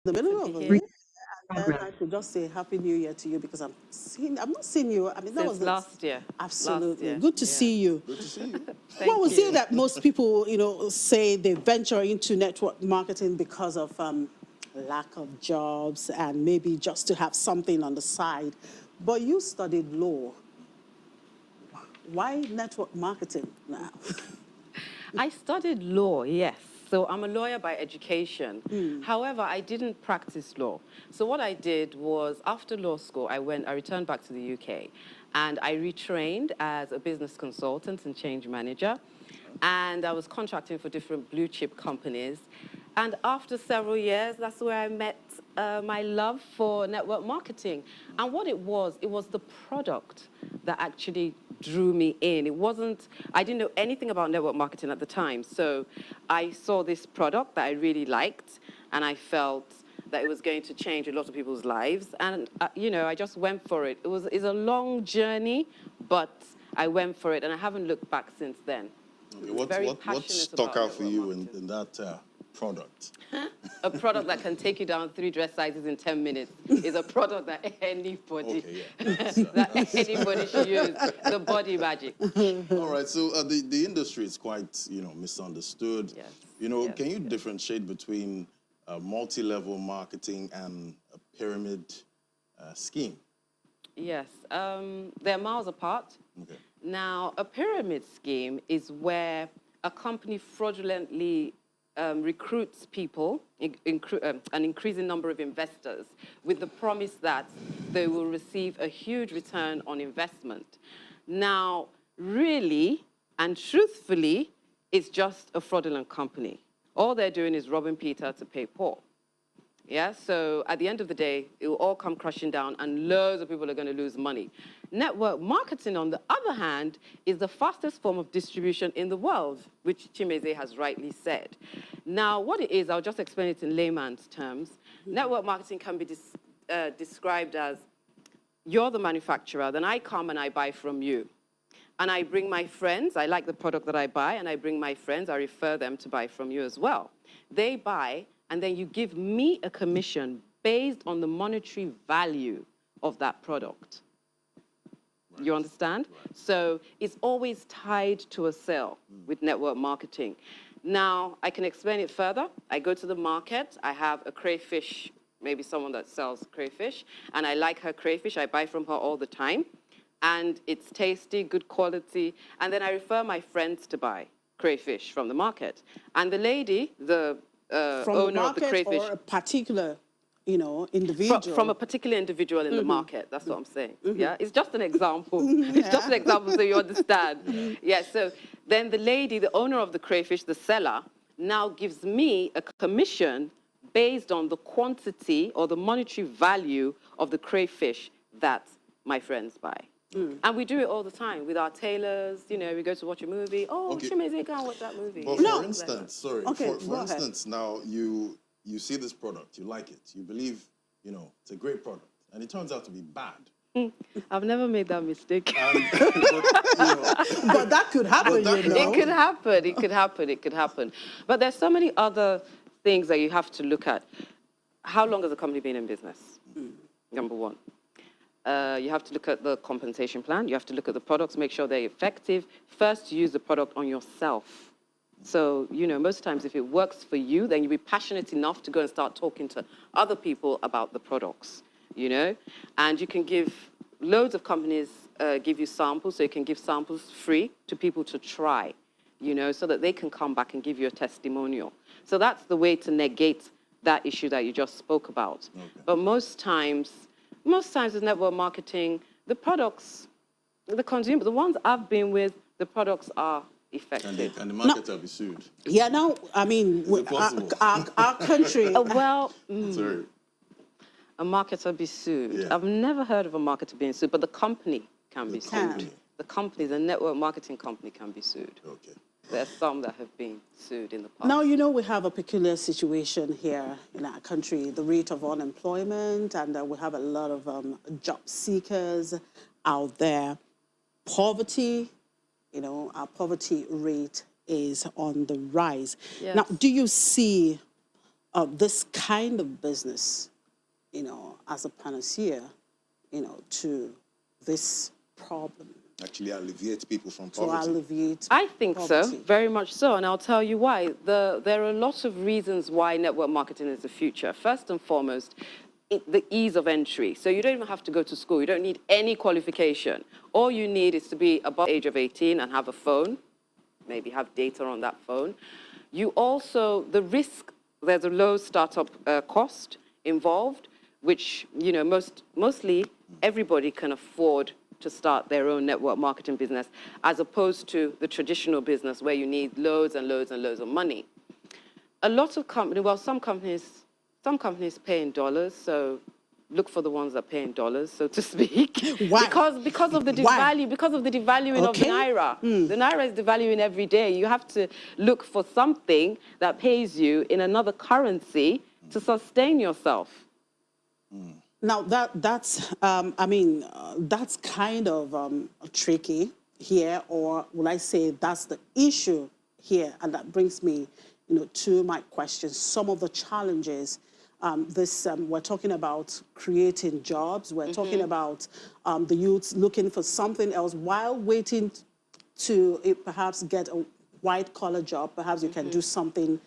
the middle to of be a here year, and then I could just say Happy New Year to you because I'm not seeing you. I mean, that was since it. last year. Last Absolutely. year, Good to yeah. see you. Good to see you. Well, we Thank see you. that most people, say they venture into network marketing because of lack of jobs and maybe just to have something on the side. But you studied law. Why network marketing now? I studied law, yes. So I'm a lawyer by education. However, I didn't practice law. So what I did was after law school, I returned back to the UK and I retrained as a business consultant and change manager. And I was contracting for different blue chip companies. And after several years, that's where I met my love for network marketing. And what it was the product that actually drew me in. It wasn't, I didn't know anything about network marketing at the time. So I saw this product that I really liked, and I felt that it was going to change a lot of people's lives. And, I just went for it. It's a long journey, but I went for it, and I haven't looked back since then. Okay, Very what passionate stuck about out for network you marketing. in that product? A product that can take you down 3 dress sizes in 10 minutes is a product that anybody, Okay, yeah. that anybody should use. The body magic. All right, so the industry is quite, misunderstood. Yes, Can you yes. differentiate between multi-level marketing and a pyramid scheme? Yes, they're miles apart. Okay. Now, a pyramid scheme is where a company fraudulently recruits people, an increasing number of investors, with the promise that they will receive a huge return on investment. Now, really and truthfully, it's just a fraudulent company. All they're doing is robbing Peter to pay Paul. Yeah, so at the end of the day, it will all come crashing down and loads of people are going to lose money. Network marketing, on the other hand, is the fastest form of distribution in the world, which Chimeze has rightly said. Now, what it is, I'll just explain it in layman's terms. Network marketing can be described as you're the manufacturer, then I come and I buy from you. And I bring my friends, I like the product that I buy, and I bring my friends, I refer them to buy from you as well. They buy, and then you give me a commission based on the monetary value of that product. Right. You understand? Right. So it's always tied to a sale with network marketing. Now, I can explain it further. I go to the market, I have a crayfish, maybe someone that sells crayfish, and I like her crayfish, I buy from her all the time, and it's tasty, good quality, and then I refer my friends to buy crayfish from the market. And the lady, the From the owner of the market crayfish, or a particular, individual? from a particular individual in the market. That's what I'm saying. Yeah, it's just an example. It's just an example so you understand. Yeah. So then the lady, the owner of the crayfish, the seller, now gives me a commission based on the quantity or the monetary value of the crayfish that my friends buy. And we do it all the time with our tailors. We go to watch a movie. Oh, Okay. Chimeze, go and watch that movie. But No. for instance, sorry, Okay, for go ahead. instance, now you see this product, you like it, you believe, it's a great product, and it turns out to be bad. I've never made that mistake. But that could happen, that could It could happen. It could happen. It could happen. But there's so many other things that you have to look at. How long has the company been in business? Number one. You have to look at the compensation plan. You have to look at the products, make sure they're effective. First, use the product on yourself. So, most times if it works for you, then you'll be passionate enough to go and start talking to other people about the products, And you can give, loads of companies give you samples, so you can give samples free to people to try, so that they can come back and give you a testimonial. So that's the way to negate that issue that you just spoke about. Okay. But most times with network marketing, the products, the consumer, the ones I've been with, the products are effective. And the marketer will be sued. Yeah, no, I mean, our country. Well, Sorry. A marketer be sued. Yeah. I've never heard of a marketer being sued, but the company can be sued. The company, the network marketing company can be sued. Okay. There are some that have been sued in the past. Now, we have a peculiar situation here in our country, the rate of unemployment, and we have a lot of job seekers out there. Poverty, our poverty rate is on the rise. Yes. Now, do you see this kind of business, as a panacea, to this problem, Actually alleviate people from to poverty. alleviate I think so, poverty? very much so, and I'll tell you why. There are a lot of reasons why network marketing is the future. First and foremost, the ease of entry. So you don't even have to go to school. You don't need any qualification. All you need is to be above the age of 18 and have a phone, maybe have data on that phone. You also, the risk, there's a low startup cost involved, which, mostly everybody can afford to start their own network marketing business, as opposed to the traditional business where you need loads and loads and loads of money. A lot of companies, well, some companies pay in dollars, so look for the ones that pay in dollars, so to speak. Why? Because of the Why? devaluing of the Okay. naira. The naira is devaluing every day. You have to look for something that pays you in another currency to sustain yourself. Now that's that's kind of tricky here, or will I say that's the issue here, and that brings me, to my question. Some of the challenges. We're talking about creating jobs. We're talking about the youths looking for something else while waiting to perhaps get a white collar job. Perhaps you can do something,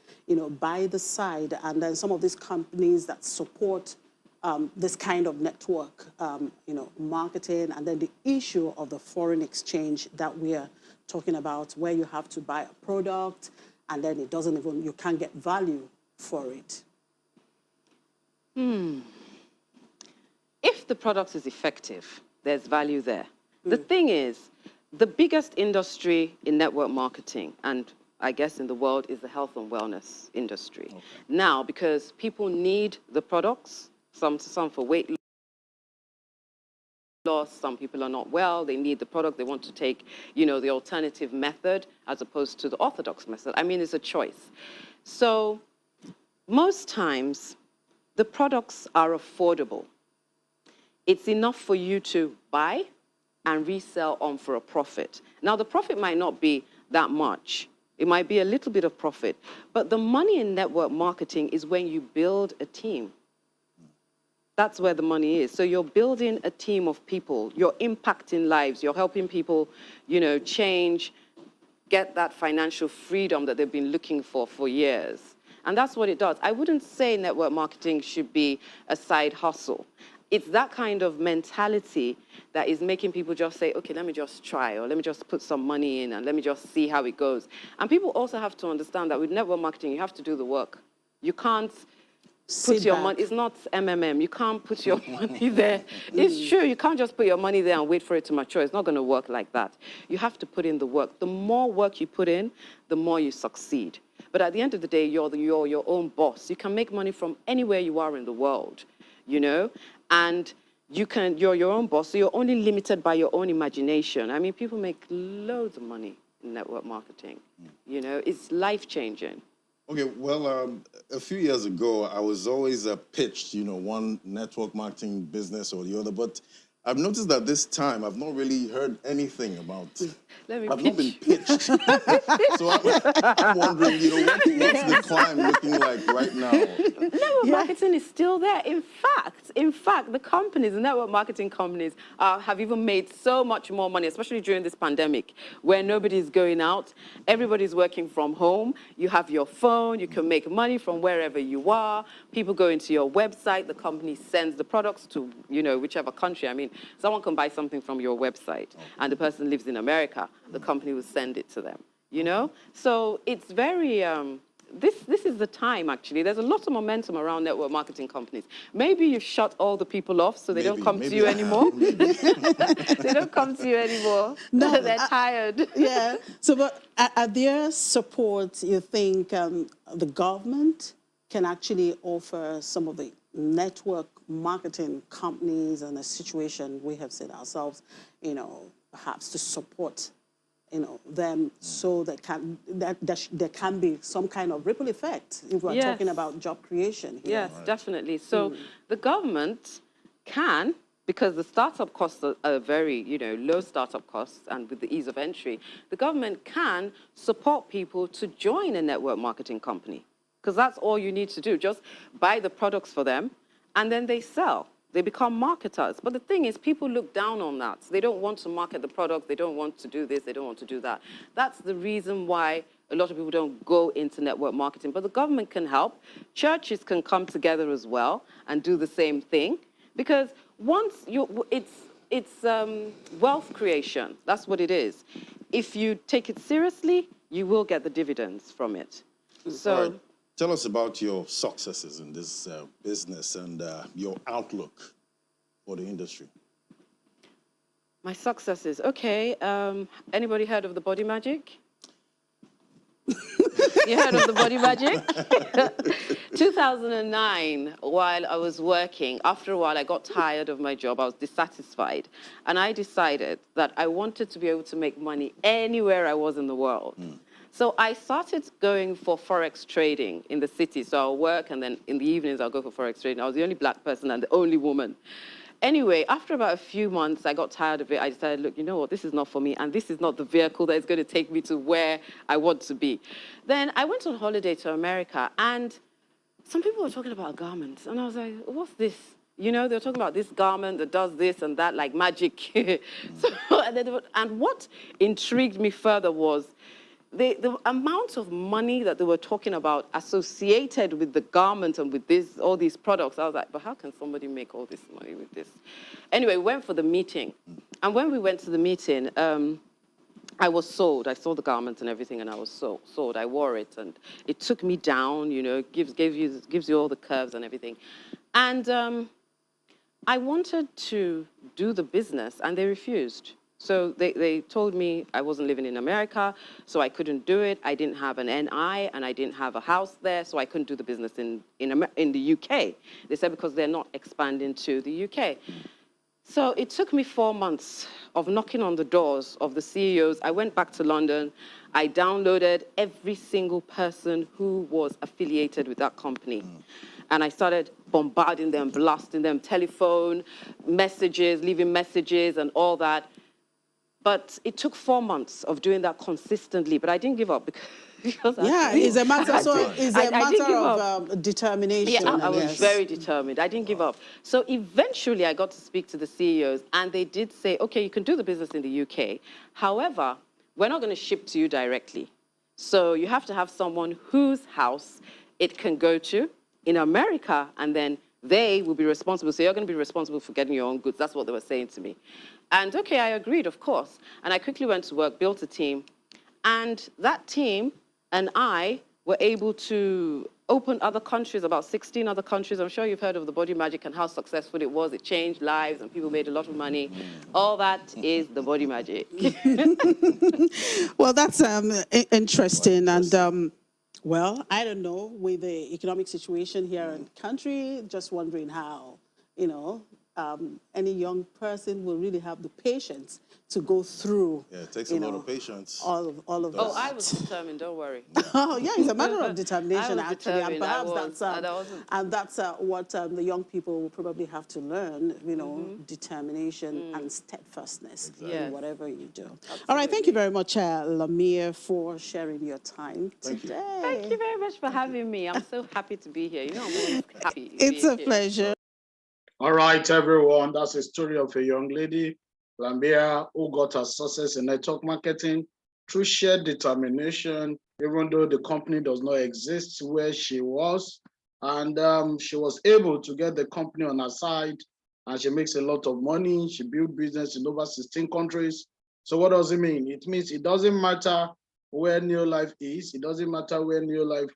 by the side, and then some of these companies that support this kind of network, marketing, and then the issue of the foreign exchange that we're talking about, where you have to buy a product and then you can't get value for it. If the product is effective, there's value there. The thing is, the biggest industry in network marketing, and I guess in the world, is the health and wellness industry. Okay. Now, because people need the products, some for weight loss, some people are not well, they need the product, they want to take, the alternative method as opposed to the orthodox method. I mean, it's a choice. So most times, the products are affordable. It's enough for you to buy and resell on for a profit. Now, the profit might not be that much. It might be a little bit of profit. But the money in network marketing is when you build a team. That's where the money is. So you're building a team of people. You're impacting lives. You're helping people, change, get that financial freedom that they've been looking for years. And that's what it does. I wouldn't say network marketing should be a side hustle. It's that kind of mentality that is making people just say, okay, let me just try, or let me just put some money in and let me just see how it goes. And people also have to understand that with network marketing, you have to do the work. You can't put your money, it's not MMM. You can't put your money there. It's true, you can't just put your money there and wait for it to mature. It's not going to work like that. You have to put in the work. The more work you put in, the more you succeed. But at the end of the day, you're your own boss. You can make money from anywhere you are in the world, and you're your own boss, so you're only limited by your own imagination. I mean, people make loads of money in network marketing. It's life-changing. Okay, well, a few years ago, I was always pitched, one network marketing business or the other, but I've noticed that this time I've not really heard anything about. I've not been pitched. So I'm wondering, what's the climb looking like right now? Network marketing is still there. In fact, the network marketing companies have even made so much more money, especially during this pandemic, where nobody's going out, everybody's working from home. You have your phone, you can make money from wherever you are. People go into your website, the company sends the products to, whichever country. I mean, someone can buy something from your website, and the person lives in America. The company will send it to them, So it's very, this is the time, actually. There's a lot of momentum around network marketing companies. Maybe you've shut all the people off, so they don't come to you anymore. They don't come to you anymore. No, they're tired. Yeah. So, but are there support, you think, the government can actually offer some of the network marketing companies in a situation we have set ourselves, perhaps to support, them, so that there can be some kind of ripple effect if we're talking about job creation here. Yes, definitely. So the government can, because the startup costs are very, low startup costs, and with the ease of entry, the government can support people to join a network marketing company. because that's all you need to do. Just buy the products for them, and then they sell. They become marketers. But the thing is, people look down on that. They don't want to market the product. They don't want to do this. They don't want to do that. That's the reason why a lot of people don't go into network marketing. But the government can help. Churches can come together as well and do the same thing. Because once it's wealth creation. That's what it is. If you take it seriously, you will get the dividends from it. So. All right. Tell us about your successes in this business and your outlook for the industry. My successes. Okay. Anybody heard of the Body Magic? You heard of the Body Magic? 2009, while I was working, after a while, I got tired of my job. I was dissatisfied. And I decided that I wanted to be able to make money anywhere I was in the world. So I started going for Forex trading in the city. So I'll work, and then in the evenings, I'll go for Forex trading. I was the only black person and the only woman. Anyway, after about a few months, I got tired of it. I decided, look, you know what, this is not for me, and this is not the vehicle that is going to take me to where I want to be. Then I went on holiday to America, and some people were talking about garments, and I was like, what's this? You know, they were talking about this garment that does this and that, like magic. And what intrigued me further was the amount of money that they were talking about associated with the garment and with this, all these products. I was like, but how can somebody make all this money with this? Anyway, we went for the meeting. And when we went to the meeting, I was sold. I saw the garment and everything, and I was sold. I wore it, and it took me down, you know, gives you all the curves and everything. And I wanted to do the business, and they refused. So they told me I wasn't living in America, so I couldn't do it. I didn't have an NI, and I didn't have a house there, so I couldn't do the business in the UK. They said because they're not expanding to the UK. So it took me 4 months of knocking on the doors of the CEOs. I went back to London. I downloaded every single person who was affiliated with that company. And I started bombarding them, blasting them, telephone, messages, leaving messages and all that. But it took 4 months of doing that consistently, but I didn't give up because it's a matter, of determination. Yeah, I was very determined. I didn't give up. So eventually I got to speak to the CEOs, and they did say, okay, you can do the business in the UK. However, we're not going to ship to you directly. So you have to have someone whose house it can go to in America, and then they will be responsible. So you're going to be responsible for getting your own goods. That's what they were saying to me. And okay, I agreed, of course. And I quickly went to work, built a team. And that team and I were able to open other countries, about 16 other countries. I'm sure you've heard of the Body Magic and how successful it was. It changed lives and people made a lot of money. All that is the Body Magic. Well, that's interesting. And well, I don't know, with the economic situation here in the country, just wondering how, you know, any young person will really have the patience to go through. Yeah, it takes a lot of patience. All of that. Oh, I was determined, don't worry. Oh, yeah, it's a matter of determination, actually. And perhaps that's what the young people will probably have to learn, you know, determination and steadfastness in whatever you do. Absolutely. All right, thank you very much, Lamia, for sharing your time today. Thank you very much for having me. I'm so happy to be here. You know, I'm always happy. It's a pleasure. All right, everyone, that's a story of a young lady, Lamia, who got her success in network marketing through sheer determination, even though the company does not exist where she was. And she was able to get the company on her side, and she makes a lot of money. She built business in over 16 countries. So what does it mean? It means it doesn't matter where Neolife is. It doesn't matter where Neolife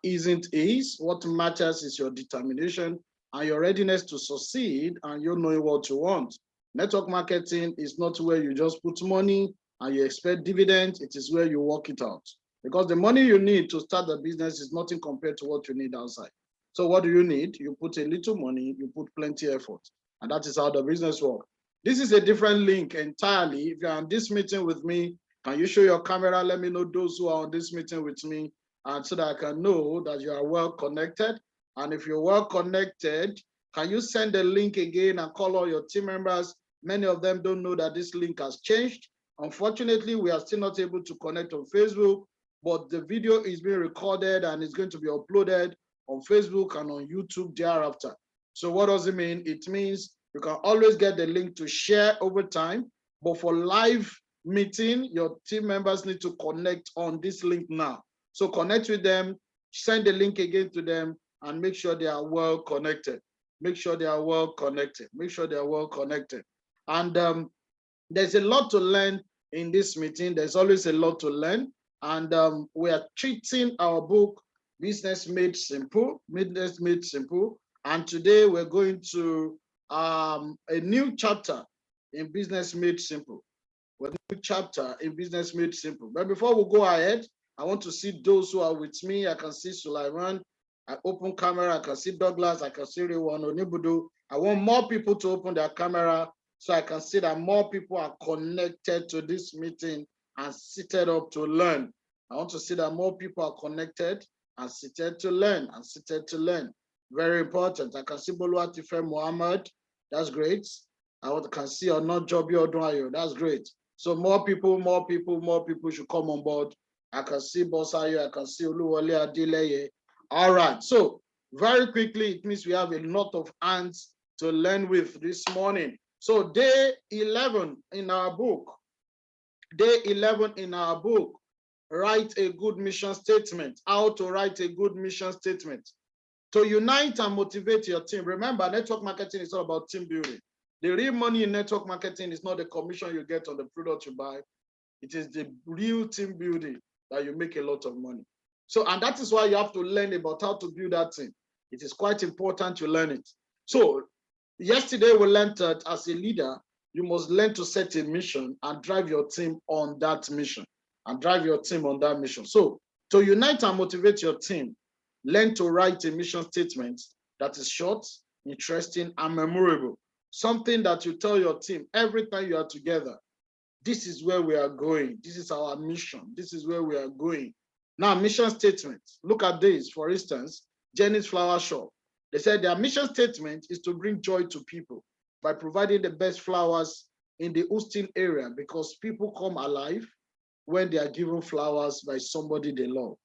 is. What matters is your determination and your readiness to succeed, and you knowing what you want. Network marketing is not where you just put money and you expect dividends. It is where you work it out. Because the money you need to start the business is nothing compared to what you need outside. So what do you need? You put a little money, you put plenty effort. And that is how the business works. This is a different link entirely. If you're on this meeting with me, can you show your camera? Let me know those who are on this meeting with me, and so that I can know that you are well connected. And if you're well connected, can you send the link again and call all your team members? Many of them don't know that this link has changed. Unfortunately, we are still not able to connect on Facebook. but the video is being recorded and it's going to be uploaded on Facebook and on YouTube thereafter. So what does it mean? It means you can always get the link to share over time, but for live meeting, your team members need to connect on this link now. So connect with them, send the link again to them, and make sure they are well connected. Make sure they are well connected. Make sure they are well connected. And there's a lot to learn in this meeting. There's always a lot to learn. And we are treating our book, Business Made Simple, Business Made Simple. And today we're going to a new chapter in Business Made Simple. A new chapter in Business Made Simple. But before we go ahead, I want to see those who are with me. I can see Sulaiman. I open camera. I can see Douglas. I can see Rewan Onibudu. I want more people to open their camera so I can see that more people are connected to this meeting and seated up to learn. I want to see that more people are connected and seated to learn and seated to learn. Very important. I can see Boluwatife Muhammad. That's great. I can see Onojobi Odunwayo. That's great. So more people should come on board. I can see Bosayo. I can see Oluwole Adeleye. All right. So very quickly, it means we have a lot of hands to learn with this morning. So day 11 in our book, write a good mission statement. How to write a good mission statement. To unite and motivate your team. Remember, network marketing is all about team building. The real money in network marketing is not the commission you get on the product you buy. It is the real team building that you make a lot of money. So, and that is why you have to learn about how to build that team. It is quite important to learn it. So, yesterday we learned that as a leader, you must learn to set a mission and drive your team on that mission. So, to unite and motivate your team, learn to write a mission statement that is short, interesting, and memorable. Something that you tell your team every time you are together. This is where we are going. This is our mission. This is where we are going. Now, mission statement. Look at this. For instance, Jenny's Flower Shop. They said their mission statement is to bring joy to people by providing the best flowers in the Houston area, because people come alive when they are given flowers by somebody they love.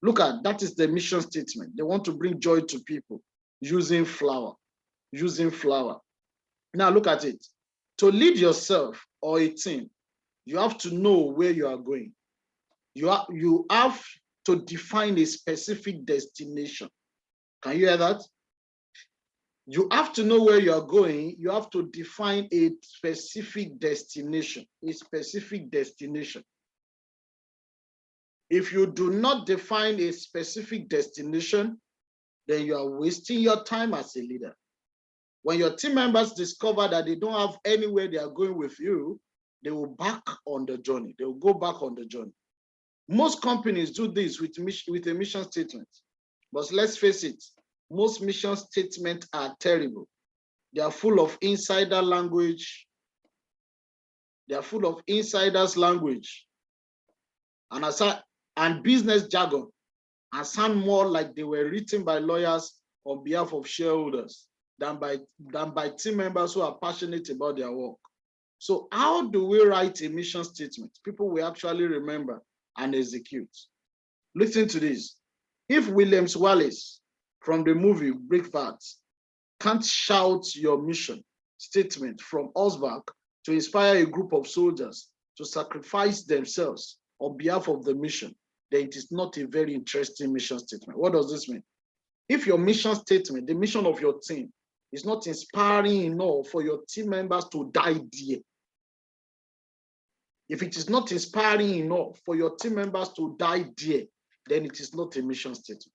Look at that is the mission statement. They want to bring joy to people using flower. Now look at it. To lead yourself or a team, you have to know where you are going. You have to define a specific destination. Can you hear that? You have to know where you are going. You have to define a specific destination. If you do not define a specific destination, then you are wasting your time as a leader. When your team members discover that they don't have anywhere they are going with you, they will back on the journey. They will go back on the journey. Most companies do this with a mission statement. But let's face it, most mission statements are terrible. They are full of insider language. They are full of insiders' language and business jargon, and sound more like they were written by lawyers on behalf of shareholders than by team members who are passionate about their work. So how do we write a mission statement people will actually remember and execute? Listen to this. If Williams Wallace from the movie Breakfast can't shout your mission statement from horseback to inspire a group of soldiers to sacrifice themselves on behalf of the mission, then it is not a very interesting mission statement. What does this mean? If your mission statement, the mission of your team, is not inspiring enough for your team members to die there, if it is not inspiring enough for your team members to die there, then it is not a mission statement.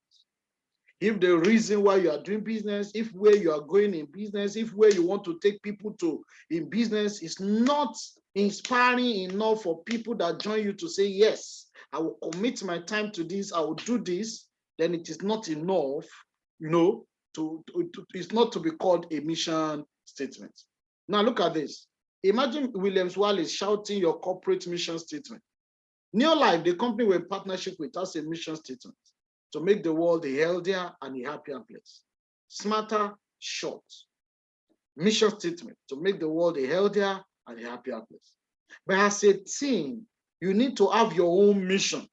If the reason why you are doing business, if where you are going in business, if where you want to take people to in business is not inspiring enough for people that join you to say, yes, I will commit my time to this, I will do this, then it is not enough, it's not to be called a mission statement. Now look at this. Imagine Williams Wallace shouting your corporate mission statement. Neolife, the company we're in partnership with, has a mission statement to make the world a healthier and a happier place. Smarter, short. Mission statement to make the world a healthier and a happier place. But as a team, you need to have your own mission.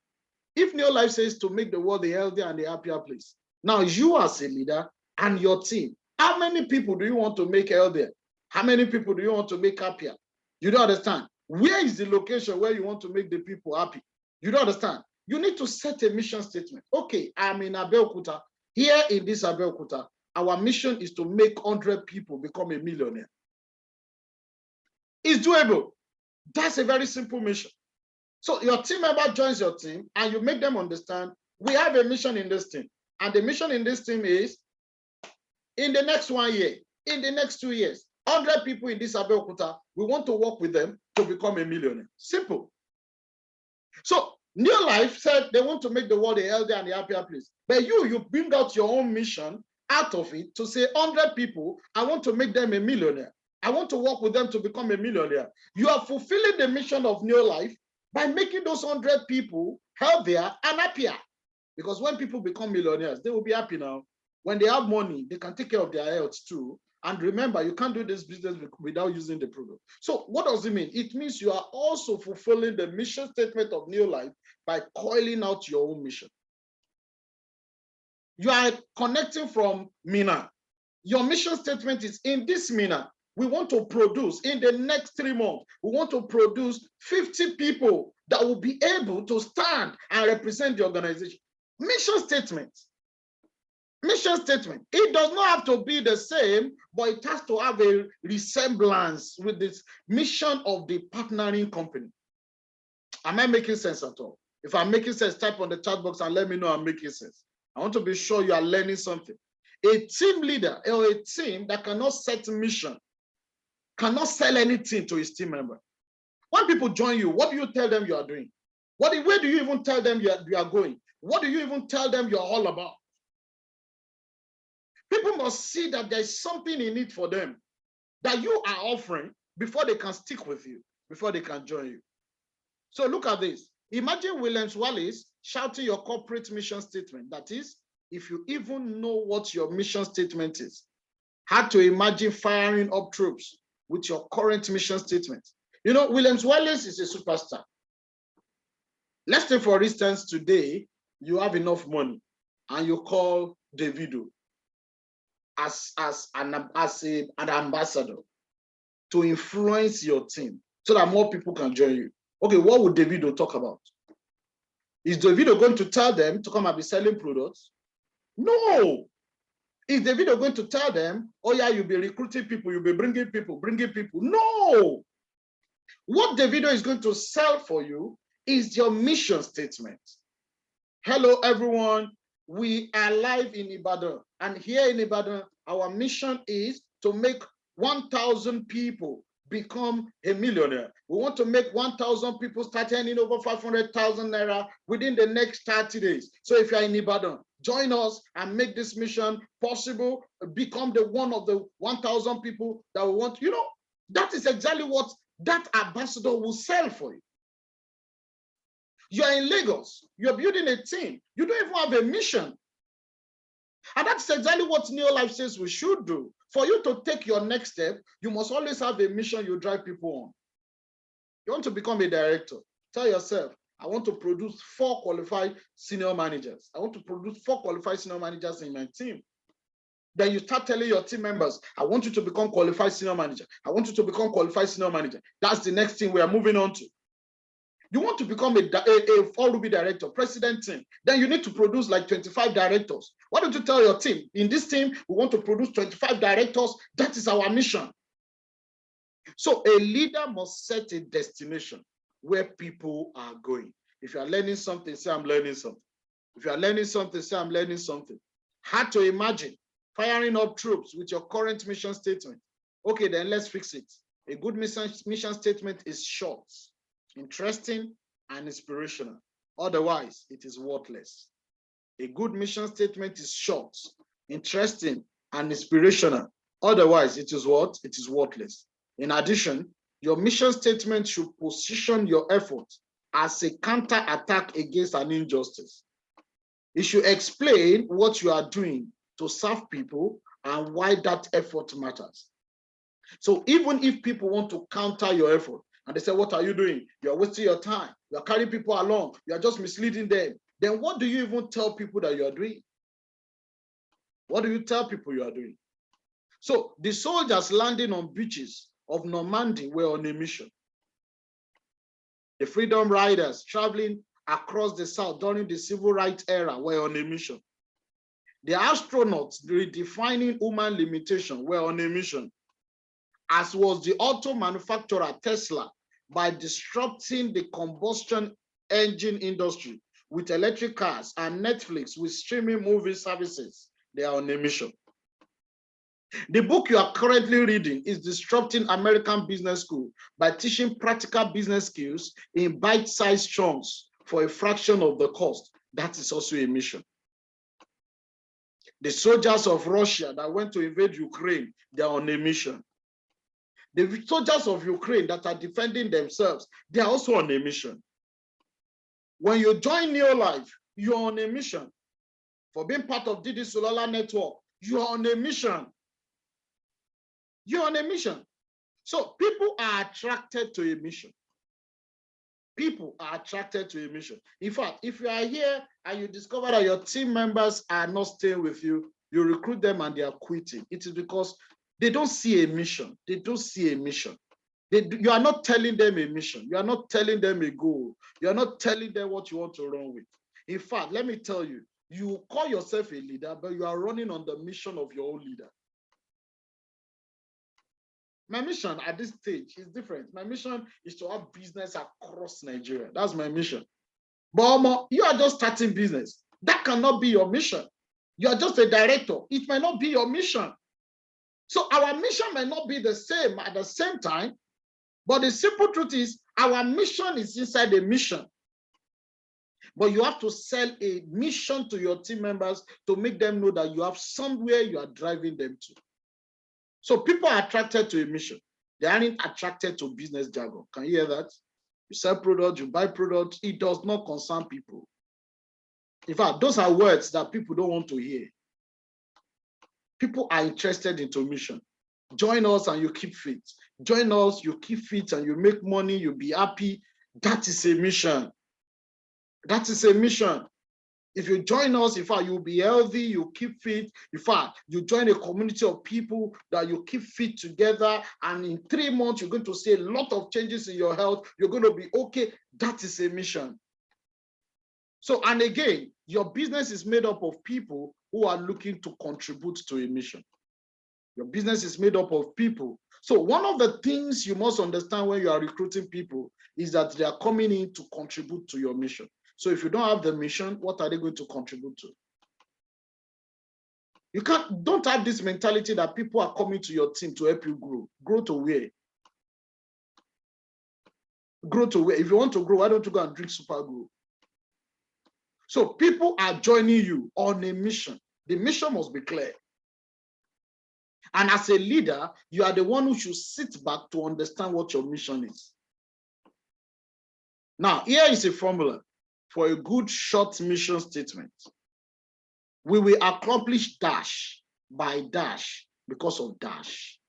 If Neolife says to make the world a healthier and a happier place, now you as a leader and your team, how many people do you want to make healthier? How many people do you want to make happier? You don't understand. Where is the location where you want to make the people happy? You don't understand. You need to set a mission statement. Okay, I'm in Abeokuta. Here in this Abeokuta, our mission is to make 100 people become a millionaire. It's doable. That's a very simple mission. So your team member joins your team and you make them understand we have a mission in this team. And the mission in this team is in the next 1 year, in the next 2 years, 100 people in this Abeokuta, we want to work with them to become a millionaire. Simple. So Neolife said they want to make the world a healthier and a happier place. But you bring out your own mission out of it to say 100 people, I want to make them a millionaire. I want to work with them to become a millionaire. You are fulfilling the mission of Neolife by making those 100 people healthier and happier. Because when people become millionaires, they will be happy now. When they have money, they can take care of their health too. And remember, you can't do this business without using the product. So what does it mean? It means you are also fulfilling the mission statement of Neolife by calling out your own mission. You are connecting from Mina. Your mission statement is in this Mina. We want to produce in the next 3 months, we want to produce 50 people that will be able to stand and represent the organization. Mission statement. Mission statement. It does not have to be the same, but it has to have a resemblance with this mission of the partnering company. Am I making sense at all? If I'm making sense, type on the chat box and let me know I'm making sense. I want to be sure you are learning something. A team leader or a team that cannot set mission cannot sell anything to his team member. When people join you, what do you tell them you are doing? Where do you even tell them you are going? What do you even tell them you're all about? People must see that there's something in it for them that you are offering before they can stick with you, before they can join you. So look at this. Imagine Williams-Wallace shouting your corporate mission statement. That is, if you even know what your mission statement is, had to imagine firing up troops with your current mission statement. You know, Williams-Wallace is a superstar. Let's say, for instance, today, you have enough money and you call Davido as an ambassador to influence your team so that more people can join you. Okay, what would Davido talk about? Is Davido going to tell them to come and be selling products? No. Is Davido going to tell them, oh yeah, you'll be recruiting people, you'll be bringing people? No. What Davido is going to sell for you is your mission statement. Hello, everyone. We are live in Ibadan. And here in Ibadan, our mission is to make 1,000 people become a millionaire. We want to make 1,000 people start earning over 500,000 naira within the next 30 days. So if you're in Ibadan, join us and make this mission possible, become the one of the 1,000 people that we want. You know, that is exactly what that ambassador will sell for you. You're in Lagos, you're building a team, you don't even have a mission. And that's exactly what Neolife says we should do. For you to take your next step, you must always have a mission you drive people on. You want to become a director, tell yourself, I want to produce 4 qualified senior managers. I want to produce 4 qualified senior managers in my team. Then you start telling your team members, I want you to become qualified senior manager. I want you to become qualified senior manager. That's the next thing we are moving on to. You want to become a 4Ruby director, president team, then you need to produce like 25 directors. Why don't you tell your team, in this team, we want to produce 25 directors. That is our mission. So a leader must set a destination where people are going. If you are learning something, say I'm learning something. If you are learning something, say I'm learning something. Hard to imagine firing up troops with your current mission statement. Okay, then let's fix it. A good mission statement is short, interesting, and inspirational. Otherwise, it is worthless. A good mission statement is short, interesting, and inspirational. Otherwise, it is what? It is worthless. In addition, your mission statement should position your effort as a counter-attack against an injustice. It should explain what you are doing to serve people and why that effort matters. So even if people want to counter your effort and they say, what are you doing? You're wasting your time. You're carrying people along. You're just misleading them. then what do you even tell people that you are doing? What do you tell people you are doing? So the soldiers landing on beaches of Normandy were on a mission. The freedom riders traveling across the South during the civil rights era were on a mission. The astronauts redefining human limitation were on a mission, as was the auto manufacturer Tesla by disrupting the combustion engine industry with electric cars, and Netflix with streaming movie services. They are on a mission. The book you are currently reading is Disrupting American Business School by teaching practical business skills in bite-sized chunks for a fraction of the cost. That is also a mission. The soldiers of Russia that went to invade Ukraine, they are on a mission. The soldiers of Ukraine that are defending themselves, they are also on a mission. When you join Neolife, you are on a mission. For being part of Didi Solala Network, you are on a mission. You're on a mission. So people are attracted to a mission. People are attracted to a mission. In fact, if you are here and you discover that your team members are not staying with you, you recruit them and they are quitting. It is because they don't see a mission. They don't see a mission. You are not telling them a mission. You are not telling them a goal. You are not telling them what you want to run with. In fact, let me tell you, you call yourself a leader, but you are running on the mission of your own leader. My mission at this stage is different. My mission is to have business across Nigeria. That's my mission. But you are just starting business. That cannot be your mission. You are just a director. It may not be your mission. So our mission may not be the same at the same time, but the simple truth is our mission is inside a mission. But you have to sell a mission to your team members to make them know that you have somewhere you are driving them to. So people are attracted to a mission. They aren't attracted to business jargon. Can you hear that? You sell products, you buy products. It does not concern people. In fact, those are words that people don't want to hear. People are interested into mission. Join us and you keep fit. Join us, you keep fit and you make money, you'll be happy. That is a mission. That is a mission. If you join us, in fact, you'll be healthy, you keep fit. In fact, you join a community of people that you keep fit together, and in 3 months, you're going to see a lot of changes in your health. You're going to be okay. That is a mission. So, and again, your business is made up of people who are looking to contribute to a mission. Your business is made up of people. So one of the things you must understand when you are recruiting people is that they are coming in to contribute to your mission. So if you don't have the mission, what are they going to contribute to? You don't have this mentality that people are coming to your team to help you grow. Grow to where? Grow to where? If you want to grow, why don't you go and drink Super Grow? So people are joining you on a mission. The mission must be clear. And as a leader, you are the one who should sit back to understand what your mission is. Now, here is a formula for a good short mission statement. We will accomplish dash by dash because of dash.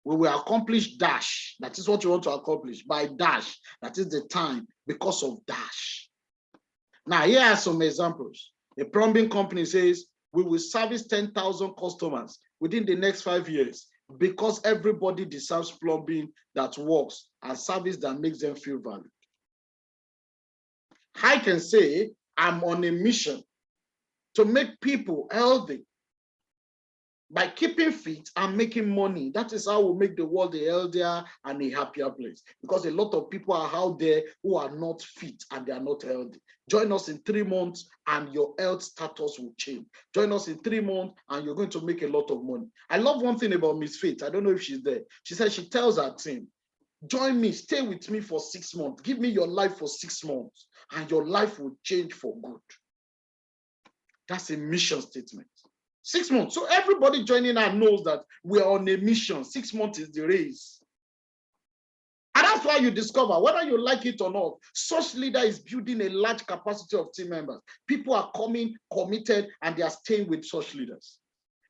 We will accomplish dash, that is what you want to accomplish, by dash, that is the time, because of dash. Now, here are some examples. A plumbing company says, we will service 10,000 customers within the next 5 years because everybody deserves plumbing that works and service that makes them feel valued. I can say I'm on a mission to make people healthy by keeping fit and making money. That is how we make the world a healthier and a happier place, because a lot of people are out there who are not fit and they are not healthy. Join us in 3 months and your health status will change. Join us in 3 months and you're going to make a lot of money. I love one thing about Miss Faith. I don't know if she's there. She said she tells her team, join me, stay with me for 6 months. Give me your life for 6 months and your life will change for good. That's a mission statement. 6 months. So everybody joining her knows that we're on a mission. 6 months is the race. And that's why you discover, whether you like it or not, such leader is building a large capacity of team members. People are coming committed and they are staying with such leaders.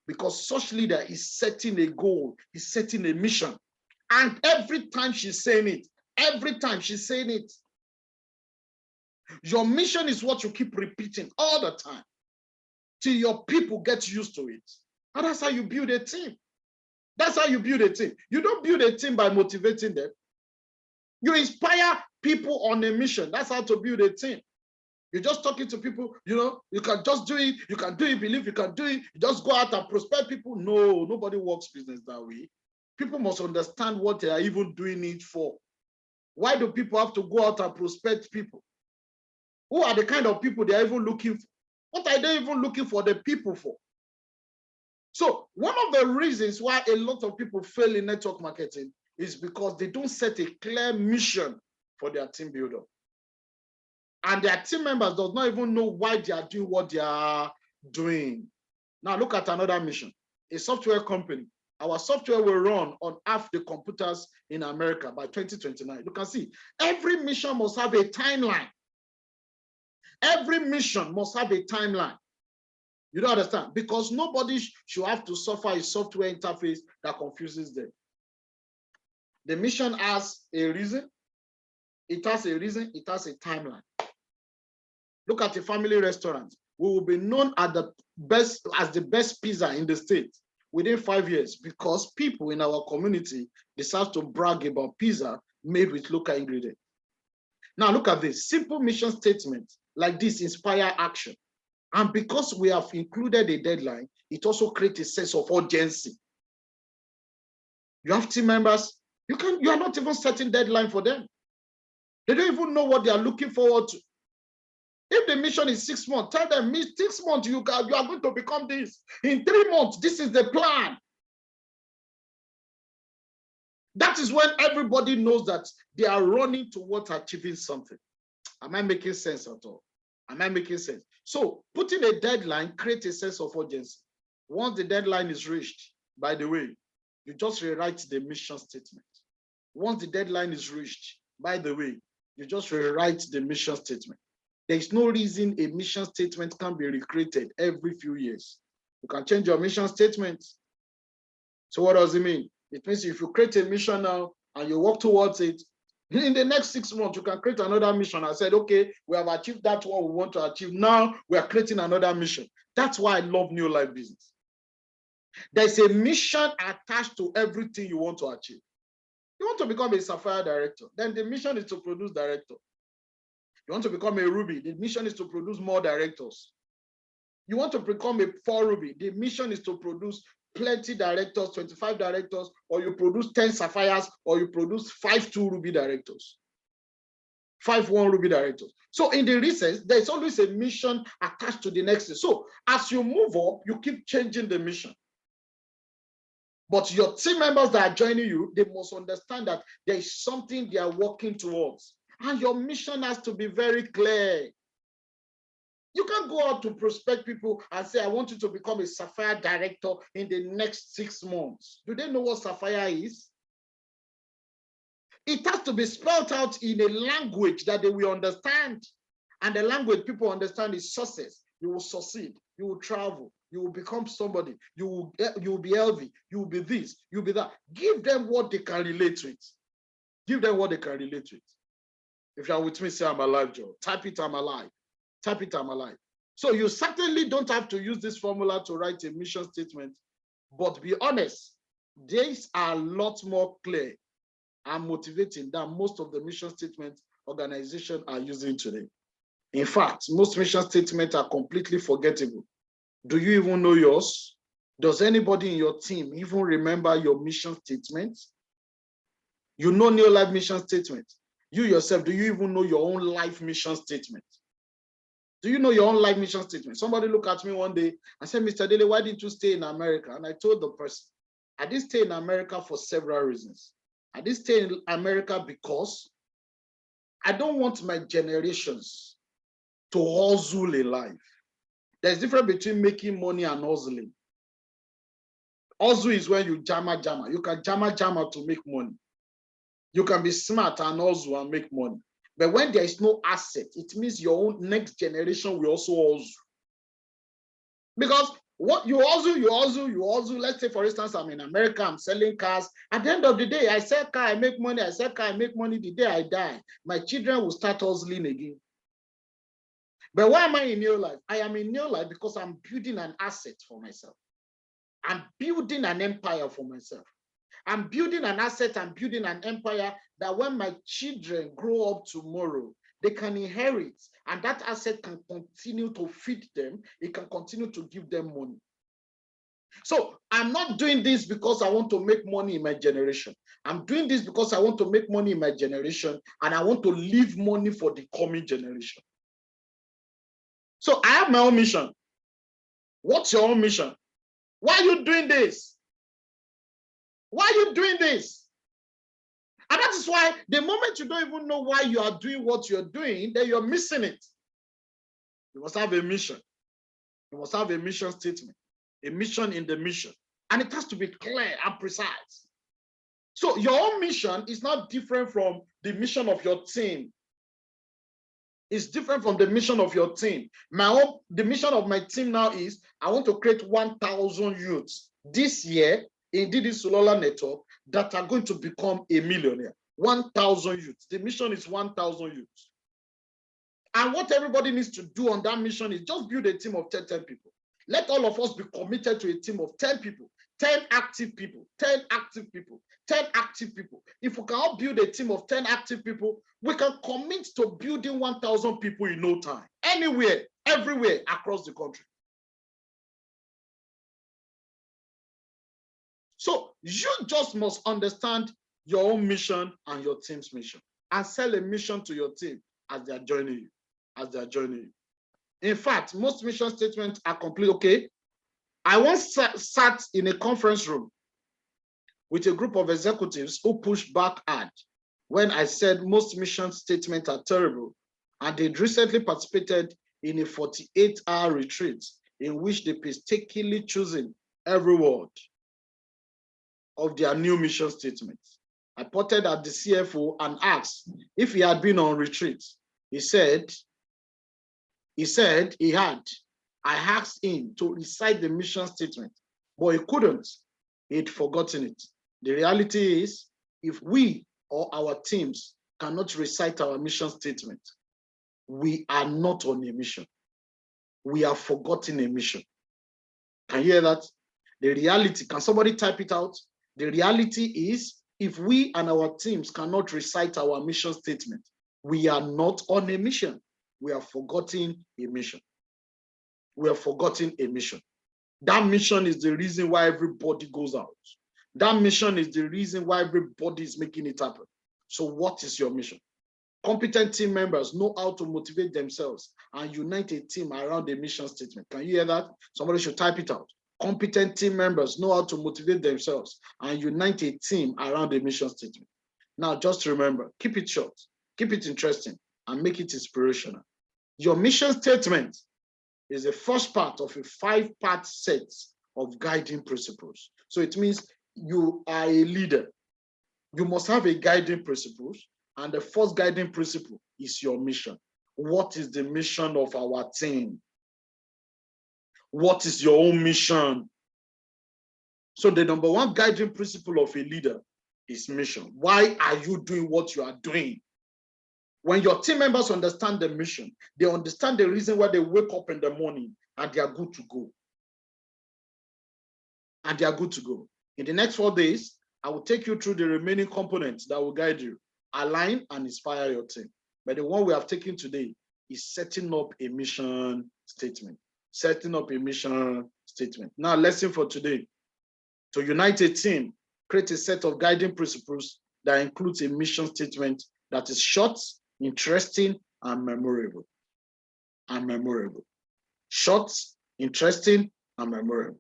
Because such leader is setting a goal, is setting a mission. And every time she's saying it, Your mission is what you keep repeating all the time till your people get used to it. And that's how you build a team. That's how you build a team. You don't build a team by motivating them. You inspire people on a mission. That's how to build a team. You're just talking to people, you can just do it. You can do it, believe you can do it. You just go out and prospect people. No, nobody works business that way. People must understand what they are even doing it for. Why do people have to go out and prospect people? Who are the kind of people they are even looking for? What are they even looking for the people for? So one of the reasons why a lot of people fail in network marketing is because they don't set a clear mission for their team builder. And their team members does not even know why they are doing what they are doing. Now look at another mission. A software company. Our software will run on half the computers in America by 2029. You can see every mission must have a timeline. Every mission must have a timeline. You don't understand? Because nobody should have to suffer a software interface that confuses them. The mission has a reason. It has a reason. It has a timeline. Look at a family restaurant. We will be known as the best pizza in the state within 5 years because people in our community decide to brag about pizza made with local ingredients. Now look at this. Simple mission statement like this inspire action. And because we have included a deadline, it also creates a sense of urgency. You have team members, you are not even setting deadline for them. They don't even know what they are looking forward to. If the mission is 6 months, tell them, 6 months, you are going to become this. In 3 months, this is the plan. That is when everybody knows that they are running towards achieving something. Am I making sense at all? Am I making sense? So putting a deadline creates a sense of urgency. Once the deadline is reached, by the way, you just rewrite the mission statement. Once the deadline is reached, by the way, you just rewrite the mission statement. There is no reason a mission statement can be recreated every few years. You can change your mission statement. So what does it mean? It means if you create a mission now and you work towards it, in the next 6 months, you can create another mission. I said, okay, we have achieved that one we want to achieve. Now we are creating another mission. That's why I love New Life Business. There's a mission attached to everything you want to achieve. You want to become a Sapphire director, then the mission is to produce director. You want to become a Ruby, the mission is to produce more directors. You want to become a 4 Ruby, the mission is to produce plenty directors, 25 directors, or you produce 10 Sapphires, or you produce 5 2 Ruby directors, 5 1 Ruby directors. So in the research, there's always a mission attached to the next thing. So as you move up, you keep changing the mission. But your team members that are joining you, they must understand that there is something they are working towards. And your mission has to be very clear. You can't go out to prospect people and say, I want you to become a Sapphire director in the next 6 months. Do they know what Sapphire is? It has to be spelled out in a language that they will understand. And the language people understand is success. You will succeed. You will travel. You will become somebody. You will be healthy. You will be this. You will be that. Give them what they can relate to it. Give them what they can relate to it. If you are with me, say I'm alive, Joe. Type it, I'm alive. Type it, I'm alive. So you certainly don't have to use this formula to write a mission statement, but be honest, these are a lot more clear and motivating than most of the mission statements organizations are using today. In fact, most mission statements are completely forgettable. Do you even know yours? Does anybody in your team even remember your mission statement? You know New Life mission statement. You yourself, do you even know your own life mission statement? Do you know your own life mission statement? Somebody looked at me one day and said, Mr. Dele, why didn't you stay in America? And I told the person, I didn't stay in America for several reasons. I didn't stay in America because I don't want my generations to hustle in life. There's a difference between making money and hustling. Hustle is when you jammer. You can jammer to make money. You can be smart and hustle and make money. But when there is no asset, it means your own next generation will also hustle. Because what you hustle. Let's say, for instance, I'm in America, I'm selling cars. At the end of the day, I sell car, I make money. I sell car, I make money. The day I die, my children will start hustling again. But why am I in New Life? I am in New Life because I'm building an asset for myself. I'm building an empire for myself. I'm building an asset, I'm building an empire that when my children grow up tomorrow, they can inherit, and that asset can continue to feed them. It can continue to give them money. So I'm not doing this because I want to make money in my generation. I'm doing this because I want to make money in my generation, and I want to leave money for the coming generation. So I have my own mission. What's your own mission? Why are you doing this? Why are you doing this? And that is why the moment you don't even know why you are doing what you're doing, then you're missing it. You must have a mission. You must have a mission statement, a mission in the mission. And it has to be clear and precise. So your own mission is not different from the mission of your team. It's different from the mission of your team. The mission of my team now is I want to create 1,000 youths this year in Didi Sulola Network that are going to become a millionaire. 1,000 youths. The mission is 1,000 youths. And what everybody needs to do on that mission is just build a team of 10 people. Let all of us be committed to a team of 10 people, 10 active people, 10 active people, 10 active people. If we can all build a team of 10 active people, we can commit to building 1,000 people in no time, anywhere, everywhere across the country. So you just must understand your own mission and your team's mission, and sell a mission to your team as they are joining you, In fact, most mission statements are complete. Okay, I once sat in a conference room with a group of executives who pushed back hard when I said most mission statements are terrible, and they'd recently participated in a 48-hour retreat in which they painstakingly choosing every word of their new mission statements. I pointed at the CFO and asked if he had been on retreat. He said he had. I asked him to recite the mission statement, but he couldn't. He'd forgotten it. The reality is, if we or our teams cannot recite our mission statement, we are not on a mission. We are forgotten a mission. Can you hear that? The reality, can somebody type it out? The reality is, if we and our teams cannot recite our mission statement, we are not on a mission. We are forgotten a mission. We are forgotten a mission. That mission is the reason why everybody goes out. That mission is the reason why everybody is making it happen. So what is your mission? Competent team members know how to motivate themselves and unite a team around a mission statement. Can you hear that? Somebody should type it out. Competent team members know how to motivate themselves and unite a team around a mission statement. Now, just remember, keep it short, keep it interesting, and make it inspirational. Your mission statement is the first part of a 5-part set of guiding principles. So it means you are a leader. You must have a guiding principles, and the first guiding principle is your mission. What is the mission of our team? What is your own mission? So the number one guiding principle of a leader is mission. Why are you doing what you are doing? When your team members understand the mission, they understand the reason why they wake up in the morning, and they are good to go. And they are good to go. In the next 4 days, I will take you through the remaining components that will guide you, align and inspire your team. But the one we have taken today is setting up a mission statement. Setting up a mission statement. Now, lesson for today. To unite a team, create a set of guiding principles that includes a mission statement that is short, interesting, and memorable. Short, interesting, and memorable.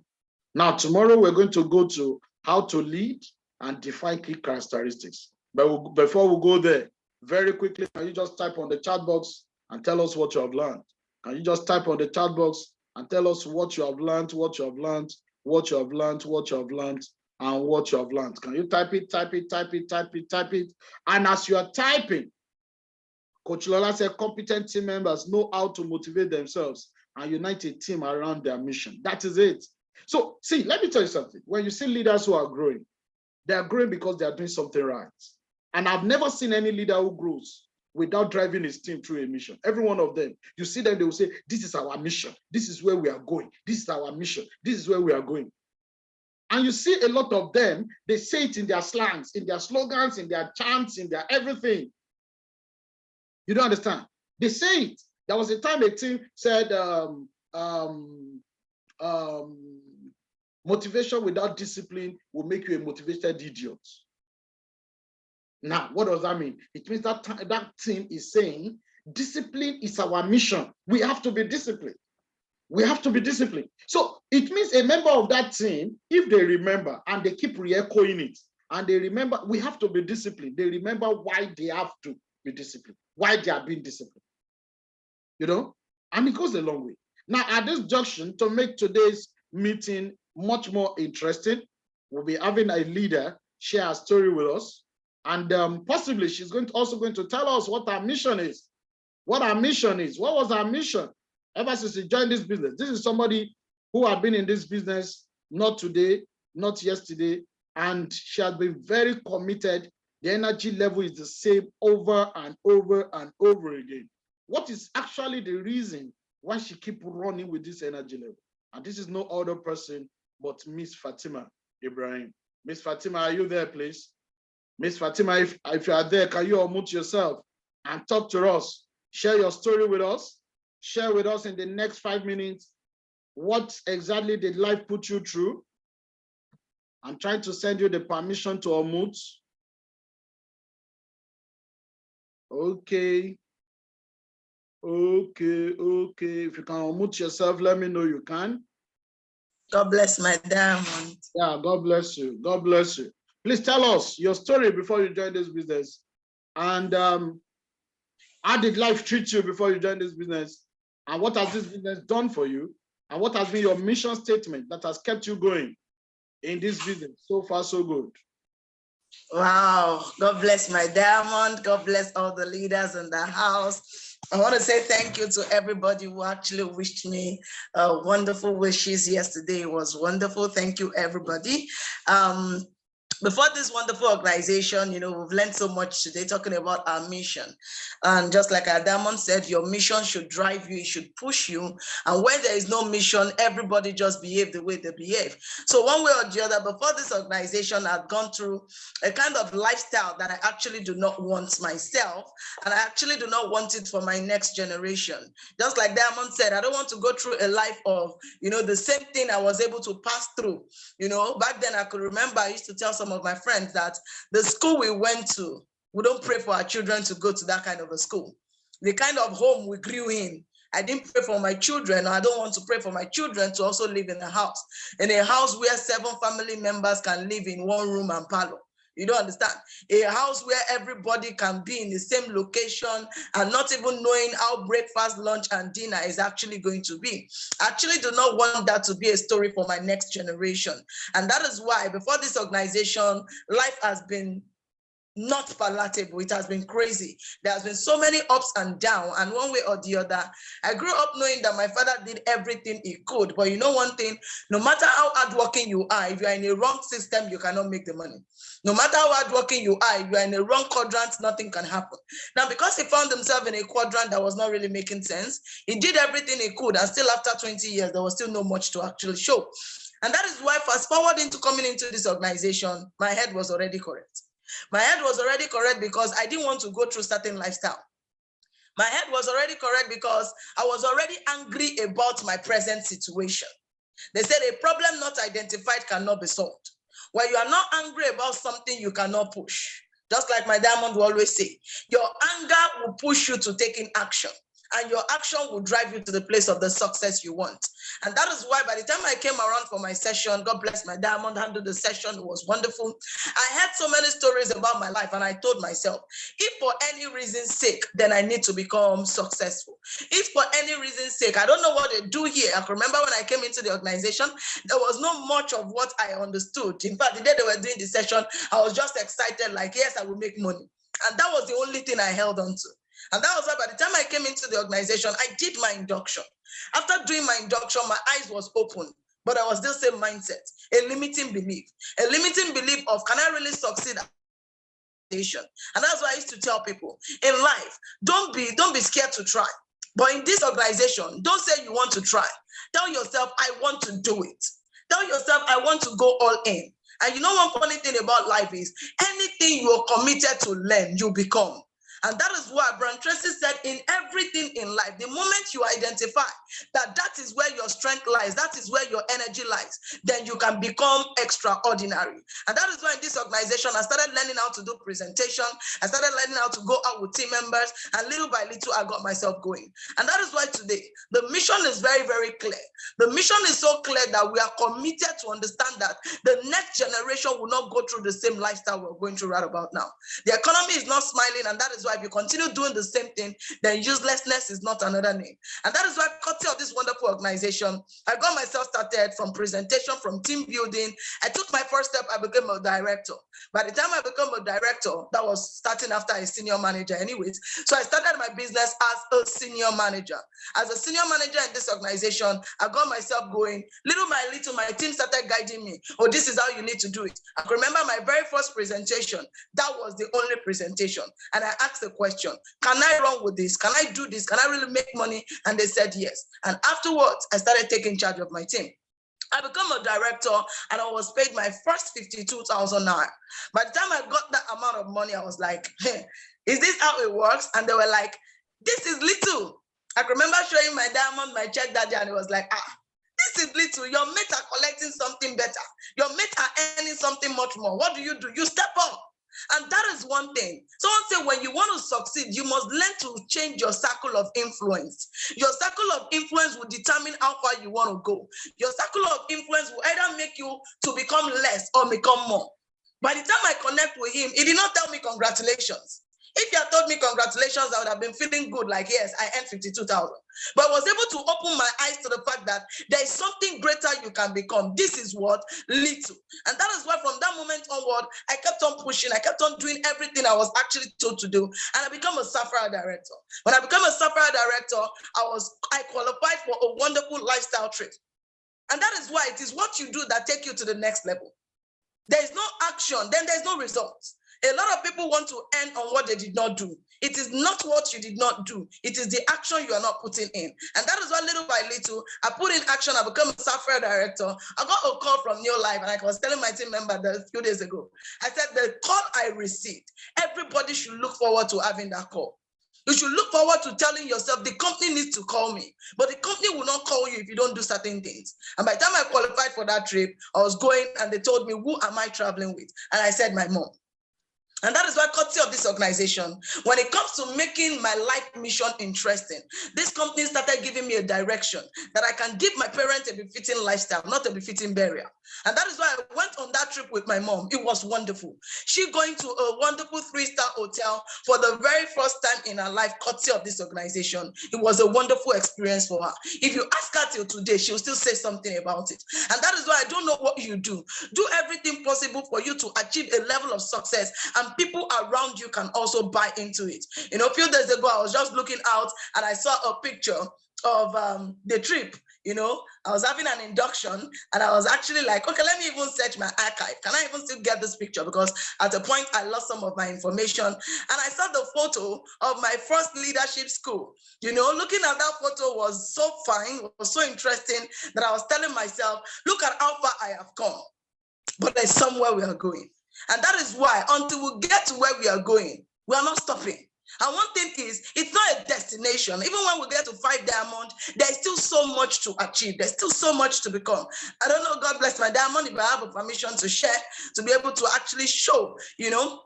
Now, tomorrow we're going to go to how to lead and define key characteristics. But before we go there, very quickly, can you just type on the chat box and tell us what you have learned? Can you just type on the chat box and tell us what you have learned, what you have learned, what you have learned, what you have learned, and what you have learned? Can you type it, type it, type it, type it, type it? And as you are typing, Coach Lola said competent team members know how to motivate themselves and unite a team around their mission. That is it. So, see, let me tell you something. When you see leaders who are growing, they are growing because they are doing something right. And I've never seen any leader who grows without driving his team through a mission. Every one of them, you see them, they will say, this is our mission. This is where we are going. This is our mission. This is where we are going. And you see a lot of them, they say it in their slangs, in their slogans, in their chants, in their everything. You don't understand? They say it. There was a time a team said, motivation without discipline will make you a motivated idiot. Now, what does that mean? It means that that team is saying, discipline is our mission. We have to be disciplined. We have to be disciplined. So it means a member of that team, if they remember and they keep re-echoing it, and they remember, we have to be disciplined. They remember why they have to be disciplined, why they are being disciplined. You know, and it goes a long way. Now, at this junction, to make today's meeting much more interesting, we'll be having a leader share a story with us. And possibly she's also going to tell us what our mission is. What our mission is. What was our mission? Ever since she joined this business. This is somebody who had been in this business, not today, not yesterday, and she has been very committed. The energy level is the same over and over and over again. What is actually the reason why she keeps running with this energy level? And this is no other person but Miss Fatima Ibrahim. Miss Fatima, are you there, please? Miss Fatima, if you are there, can you unmute yourself and talk to us? Share your story with us. Share with us in the next 5 minutes what exactly did life put you through. I'm trying to send you the permission to unmute. Okay. If you can unmute yourself, let me know you can. God bless my diamond. Yeah, God bless you. God bless you. Please tell us your story before you joined this business. And how did life treat you before you joined this business? And what has this business done for you? And what has been your mission statement that has kept you going in this business? So far, so good. Wow. God bless my diamond. God bless all the leaders in the house. I want to say thank you to everybody who actually wished me wonderful wishes yesterday. It was wonderful. Thank you, everybody. Before this wonderful organization, you know, we've learned so much today talking about our mission. And just like Adamon said, your mission should drive you, it should push you. And when there is no mission, everybody just behave the way they behave. So one way or the other, before this organization, I've gone through a kind of lifestyle that I actually do not want myself. And I actually do not want it for my next generation. Just like Diamond said, I don't want to go through a life of, you know, the same thing I was able to pass through. You know, back then I could remember I used to tell some of my friends that the school we went to, we don't pray for our children to go to that kind of a school. The kind of home we grew in, I didn't pray for my children, or I don't want to pray for my children to also live in a house where 7 family members can live in 1 room and parlor. You don't understand? A house where everybody can be in the same location and not even knowing how breakfast, lunch, and dinner is actually going to be. I actually do not want that to be a story for my next generation. And that is why before this organization, life has been not palatable. It has been crazy. There has been so many ups and downs, and one way or the other, I grew up knowing that my father did everything he could. But you know one thing, no matter how hardworking you are, if you are in a wrong system, you cannot make the money. No matter how hardworking you are, if you are in a wrong quadrant, nothing can happen. Now, because he found himself in a quadrant that was not really making sense, he did everything he could, and still after 20 years, there was still not much to actually show. And that is why, fast forward into coming into this organization, my head was already correct. My head was already correct because I didn't want to go through certain lifestyle. My head was already correct because I was already angry about my present situation. They said a problem not identified cannot be solved. When you are not angry about something, you cannot push. Just like my diamond will always say, your anger will push you to taking action. And your action will drive you to the place of the success you want. And that is why by the time I came around for my session, God bless my diamond, handled the session, it was wonderful. I heard so many stories about my life, and I told myself, if for any reason's sake, then I need to become successful. If for any reason's sake, I don't know what they do here. I can remember when I came into the organization, there was not much of what I understood. In fact, the day they were doing the session, I was just excited, like, yes, I will make money. And that was the only thing I held on to. And that was why by the time I came into the organization, I did my induction. After doing my induction, my eyes was open, but I was still same mindset, a limiting belief of, can I really succeed And that's why I used to tell people in life, don't be scared to try. But in this organization, don't say you want to try. Tell yourself, I want to do it. Tell yourself, I want to go all in. And you know one funny thing about life is anything you are committed to learn, you become. And that is why Brian Tracy said in everything in life, the moment you identify that is where your strength lies, that is where your energy lies, then you can become extraordinary. And that is why in this organization, I started learning how to do presentation. I started learning how to go out with team members, and little by little, I got myself going. And that is why today, the mission is very, very clear. The mission is so clear that we are committed to understand that the next generation will not go through the same lifestyle we're going through right about now. The economy is not smiling, and that is why if you continue doing the same thing, then uselessness is not another name. And that is why, courtesy of this wonderful organization, I got myself started from presentation, from team building. I took my first step, I became a director. By the time I became a director, that was starting after a senior manager anyways. So I started my business as a senior manager. As a senior manager in this organization, I got myself going. Little by little, my team started guiding me. Oh, this is how you need to do it. I can remember my very first presentation. That was the only presentation. And I asked the question, can I run with this? Can I do this? Can I really make money? And they said yes. And afterwards, I started taking charge of my team. I became a director and I was paid my first 52,000 naira. By the time I got that amount of money, I was like, hey, is this how it works? And they were like, this is little. I can remember showing my diamond, my check that day, and it was like, this is little. Your mates are collecting something better. Your mates are earning something much more. What do? You step up. And that is one thing. Someone said when you want to succeed, you must learn to change your circle of influence. Your circle of influence will determine how far you want to go. Your circle of influence will either make you to become less or become more. By the time I connect with him, he did not tell me congratulations. If you had told me congratulations, I would have been feeling good, like, yes, I earned 52,000. But I was able to open my eyes to the fact that there is something greater you can become. This is what little. And that is why from that moment onward, I kept on pushing. I kept on doing everything I was actually told to do. And I became a Sapphire director. When I became a Sapphire director, I qualified for a wonderful lifestyle trip. And that is why it is what you do that take you to the next level. There is no action, then there's no results. A lot of people want to earn on what they did not do. It is not what you did not do. It is the action you are not putting in. And that is why little by little, I put in action. I became a Sapphire director. I got a call from New Life, and I was telling my team member a few days ago, I said, the call I received, everybody should look forward to having that call. You should look forward to telling yourself, the company needs to call me. But the company will not call you if you don't do certain things. And by the time I qualified for that trip, I was going and they told me, who am I traveling with? And I said, my mom. And that is why, courtesy of this organization, when it comes to making my life mission interesting, this company started giving me a direction that I can give my parents a befitting lifestyle, not a befitting burial. And that is why I went on that trip with my mom. It was wonderful. She going to a wonderful 3-star hotel for the very first time in her life, courtesy of this organization. It was a wonderful experience for her. If you ask her till today, she'll still say something about it. And that is why I don't know what you do. Do everything possible for you to achieve a level of success, and people around you can also buy into it. You know, a few days ago, I was just looking out and I saw a picture of the trip. You know, I was having an induction and I was actually like, okay, let me even search my archive. Can I even still get this picture? Because at a point I lost some of my information. And I saw the photo of my first leadership school. You know, looking at that photo was so fine, was so interesting that I was telling myself, look at how far I have come. But there's somewhere we are going. And that is why until we get to where we are going, we are not stopping. And one thing is, it's not a destination. Even when we get to 5 diamond, there's still so much to achieve. There's still so much to become. I don't know, God bless my diamond, if I have a permission to share, to be able to actually show, you know.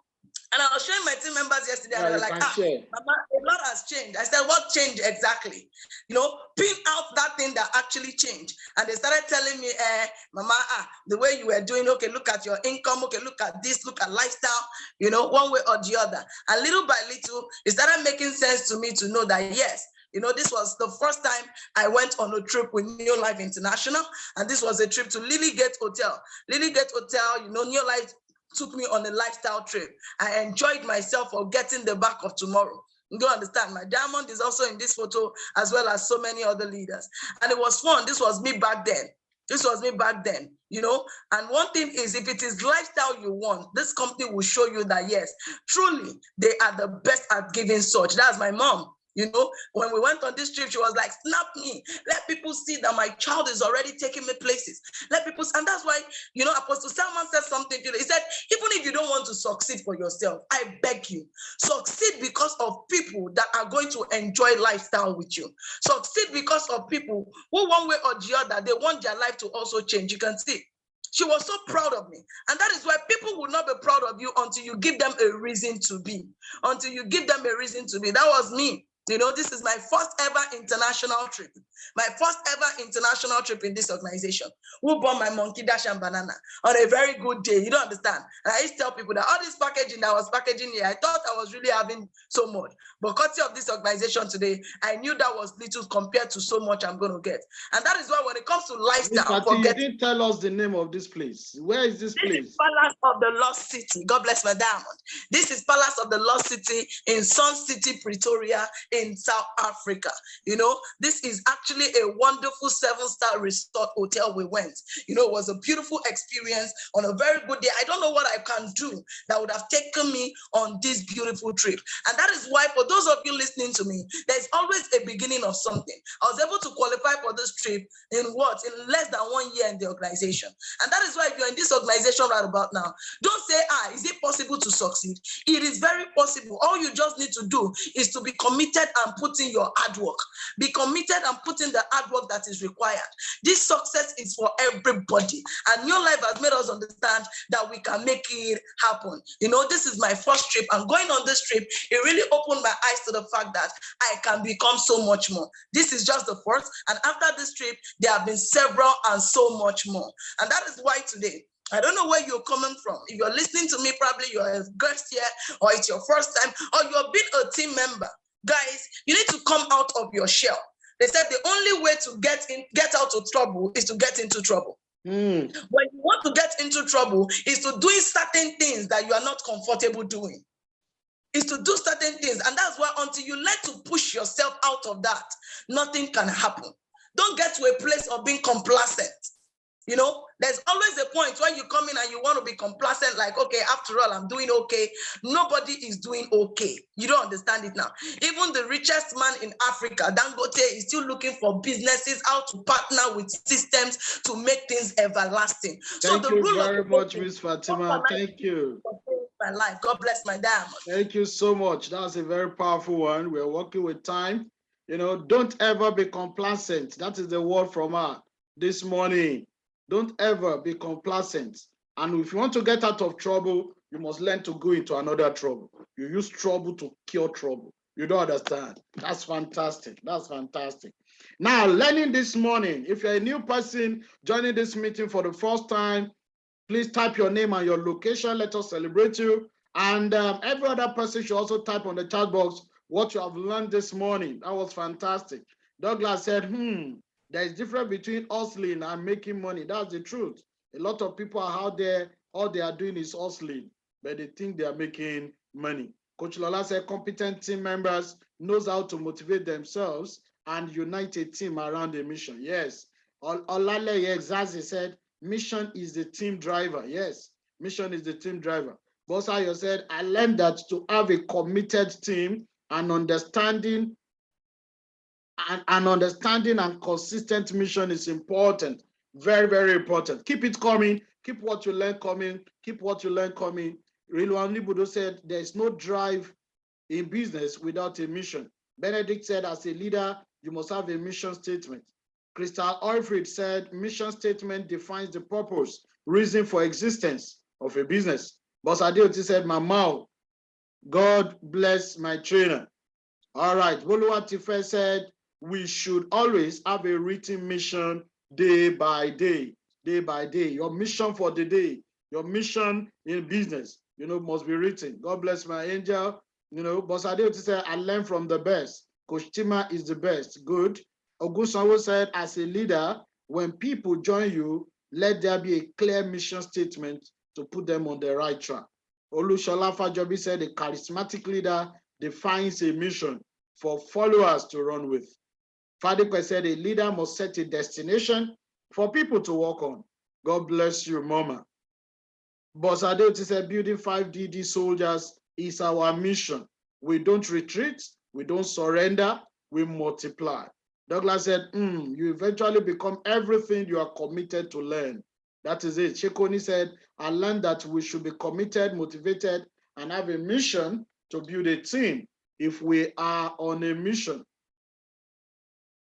And I was showing my team members yesterday, and they were like, Mama, a lot has changed. I said, what changed exactly? You know, pin out that thing that actually changed. And they started telling me, Mama, the way you were doing, okay, look at your income, okay, look at this, look at lifestyle, you know, one way or the other. And little by little, it started making sense to me to know that, yes, you know, this was the first time I went on a trip with New Life International. And this was a trip to Lilygate Hotel. Lilygate Hotel, you know, New Life took me on a lifestyle trip. I enjoyed myself for getting the back of tomorrow. You don't understand, my diamond is also in this photo, as well as so many other leaders. And it was fun. This was me back then. This was me back then, you know. And one thing is, if it is lifestyle you want, this company will show you that, yes, truly, they are the best at giving such. That's my mom. You know, when we went on this trip, she was like, snap me. Let people see that my child is already taking me places. Let people, and that's why, you know, Apostle Salman said something today. He said, even if you don't want to succeed for yourself, I beg you, succeed because of people that are going to enjoy lifestyle with you. Succeed because of people who, one way or the other, they want their life to also change. You can see. She was so proud of me. And that is why people will not be proud of you until you give them a reason to be. Until you give them a reason to be. That was me. You know, this is my first ever international trip. My first ever international trip in this organization. Who bought my monkey dash and banana on a very good day? You don't understand. And I used to tell people that all this packaging that I was packaging here, I thought I was really having so much. But courtesy of this organization today, I knew that was little compared to so much I'm going to get. And that is why when it comes to lifestyle, You didn't tell us the name of this place. Where is this place? This is Palace of the Lost City. God bless my diamond. This is Palace of the Lost City in Sun City, Pretoria, in South Africa. You know, this is actually a wonderful 7-star resort hotel we went. You know, it was a beautiful experience on a very good day. I don't know what I can do that would have taken me on this beautiful trip. And that is why, for those of you listening to me, there's always a beginning of something. I was able to qualify for this trip in less than 1 year in the organization. And that is why if you're in this organization right about now, don't say, is it possible to succeed? It is very possible. All you just need to do is to be committed and put in your hard work. Be committed and put in the hard work that is required. This success is for everybody. And New Life has made us understand that we can make it happen. You know, this is my first trip, and going on this trip, it really opened my eyes to the fact that I can become so much more. This is just the first, and after this trip, there have been several and so much more. And that is why today, I don't know where you're coming from. If you're listening to me, probably you're a guest here, or it's your first time, or you've been a team member. Guys, you need to come out of your shell. They said the only way to get out of trouble is to get into trouble. When you want to get into trouble, is to doing certain things that you are not comfortable doing. Is to do certain things. And that's why until you learn to push yourself out of that, nothing can happen. Don't get to a place of being complacent. You know, there's always a point when you come in and you want to be complacent, like, okay, after all, I'm doing okay. Nobody is doing okay. You don't understand it now. Even the richest man in Africa, Dangote, is still looking for businesses, how to partner with systems to make things everlasting. Thank you very much, Ms. Fatima. Thank you. My life. God bless my diamond. Thank you so much. That's a very powerful one. We're working with time. You know, don't ever be complacent. That is the word from her this morning. Don't ever be complacent. And if you want to get out of trouble, you must learn to go into another trouble. You use trouble to cure trouble. You don't understand. That's fantastic. That's fantastic. Now, learning this morning, if you're a new person joining this meeting for the first time, please type your name and your location. Let us celebrate you. And every other person should also type on the chat box what you have learned this morning. That was fantastic. Douglas said, there is difference between hustling and making money. That's the truth. A lot of people are out there, all they are doing is hustling, but they think they are making money. Coach Lola said, competent team members knows how to motivate themselves and unite a team around a mission. Yes. Olaleye Zazi said, mission is the team driver. Yes, mission is the team driver. Bosayo said, I learned that to have a committed team and understanding and consistent mission is important. Very, very important. Keep it coming. Keep what you learn coming. Keep what you learn coming. Rilwan Libudo said, there is no drive in business without a mission. Benedict said, as a leader, you must have a mission statement. Crystal Oifrid said, mission statement defines the purpose, reason for existence of a business. Boss Adeoti said, Mama, God bless my trainer. All right, Boluwatife said, we should always have a written mission day by day, day by day. Your mission for the day, your mission in business, you know, must be written. God bless my angel. You know, Boss Adeoti said, I learn from the best. Coach Tima is the best. Good. Ogusanwo said, as a leader, when people join you, let there be a clear mission statement to put them on the right track. Olushola Fajobi said, a charismatic leader defines a mission for followers to run with. Fadikwe said, a leader must set a destination for people to work on. God bless you, Mama. Boss Adeoti said, building 5DD soldiers is our mission. We don't retreat, we don't surrender, we multiply. Douglas said, you eventually become everything you are committed to learn. That is it. Shekoni said, I learned that we should be committed, motivated, and have a mission to build a team if we are on a mission.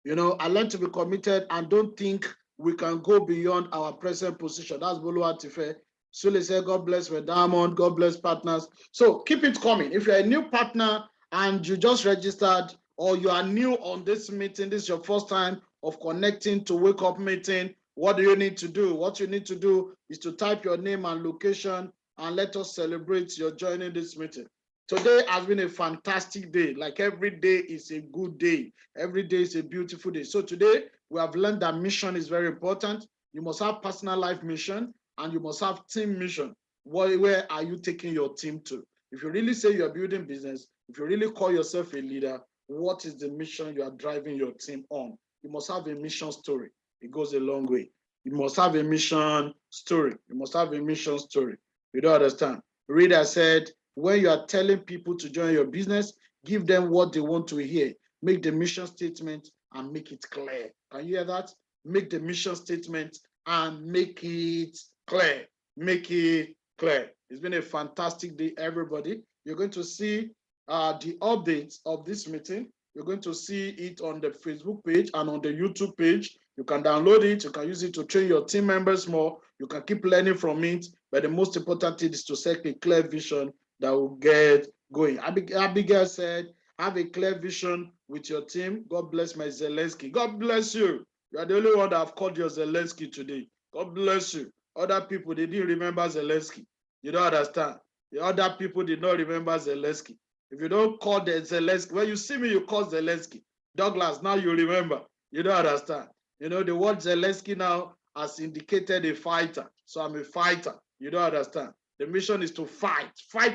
You know, I learned to be committed and don't think we can go beyond our present position. That's Bolu Atife. Sule said, God bless my diamond, God bless partners. So keep it coming. If you're a new partner and you just registered, or you are new on this meeting, this is your first time of connecting to Wake Up Meeting, what do you need to do? What you need to do is to type your name and location and let us celebrate your joining this meeting. Today has been a fantastic day. Like every day is a good day. Every day is a beautiful day. So today we have learned that mission is very important. You must have personal life mission and you must have team mission. Where are you taking your team to? If you really say you're building business, if you really call yourself a leader, what is the mission you are driving your team on? You must have a mission story. It goes a long way. You must have a mission story. You must have a mission story. You don't understand. Reader said, when you are telling people to join your business, give them what they want to hear. Make the mission statement and make it clear. Can you hear that? Make the mission statement and make it clear. Make it clear. It's been a fantastic day, everybody. You're going to see the updates of this meeting. You're going to see it on the Facebook page and on the YouTube page. You can download it. You can use it to train your team members more. You can keep learning from it. But the most important thing is to set a clear vision that will get going. Abigail said, have a clear vision with your team. God bless my Zelensky. God bless you. You are the only one that have called your Zelensky today. God bless you. Other people, they didn't remember Zelensky. You don't understand. The other people did not remember Zelensky. If you don't call the Zelensky, when you see me, you call Zelensky. Douglas, now you remember. You don't understand. You know, the word Zelensky now has indicated a fighter. So I'm a fighter. You don't understand. The mission is to fight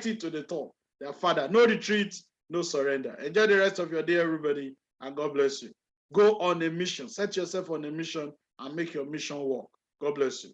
it to the top. Their father, no retreat, no surrender. Enjoy the rest of your day, everybody, and God bless you. Go on a mission. Set yourself on a mission and make your mission work. God bless you.